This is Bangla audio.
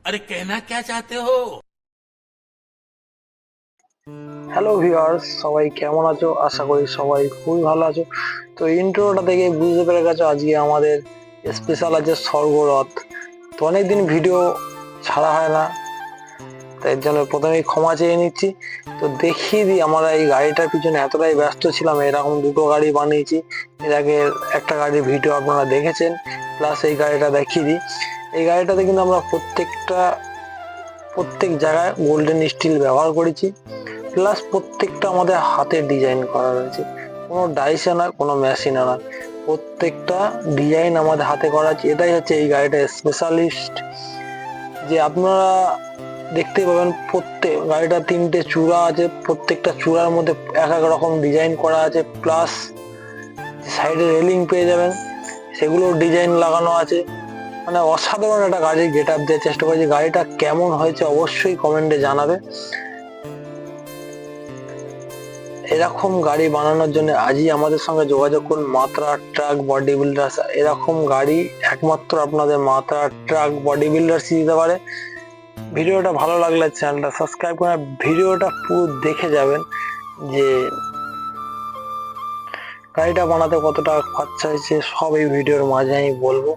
अरे कहना क्या चाहते हो। হ্যালো ভিউয়ার্স, সবাই কেমন আছো? আশা করি সবাই খুবই ভালো আছো। তো ইন্ট্রোটা দেখে বুঝতে পেরে গেছো আজকে আমাদের স্পেশাল আছে স্বর্গরথ। তো অনেকদিন ভিডিও ছাড়া হয় না, তাই এর জন্য প্রথমেই ক্ষমা চেয়ে নিচ্ছি। তো দেখিয়ে দিই, আমরা এই গাড়িটার পিছনে এতটাই ব্যস্ত ছিলাম, এরকম দুটো গাড়ি বানিয়েছি। এর আগে একটা গাড়ির ভিডিও আপনারা দেখেছেন, প্লাস এই গাড়িটা দেখিয়ে দিই। এই গাড়িটাতে কিন্তু আমরা প্রত্যেক জায়গায় গোল্ডেন স্টিল ব্যবহার করেছি, প্লাস প্রত্যেকটা আমাদের হাতের ডিজাইন করা রয়েছে। কোনো ডাইসে নয়, কোনো মেশিনে নয়, প্রত্যেকটা ডিজাইন আমাদের হাতে করা আছে। এটাই হচ্ছে এই গাড়িটার স্পেশালিস্ট। যে আপনারা দেখতে পাবেন প্রত্যেক গাড়িটা তিনটে চূড়া আছে, প্রত্যেকটা চূড়ার মধ্যে এক এক রকম ডিজাইন করা আছে, প্লাস সাইডে রেলিং পেয়ে যাবেন, সেগুলো ডিজাইন লাগানো আছে। মানে অসাধারণ একটা গাড়ির গেট আপ দেওয়ার চেষ্টা করেছি। গাড়িটা কেমন হয়েছে অবশ্যই কমেন্টে জানাবে। এরকম গাড়ি বানানোর জন্য আজই আমাদের সঙ্গে যোগাযোগ করুন, মাত্রা ট্রাক বডি বিল্ডার্স। এরকম গাড়ি একমাত্র আপনাদের মাত্রা ট্রাক বডি বিল্ডার্স দিতে পারে। ভিডিওটা ভালো লাগলে চ্যানেলটা সাবস্ক্রাইব করে ভিডিওটা পুরো দেখে যাবেন, যে গাড়িটা বানাতে কত টাকা খরচা হয়েছে সব এই ভিডিওর মাঝে আমি বলবো।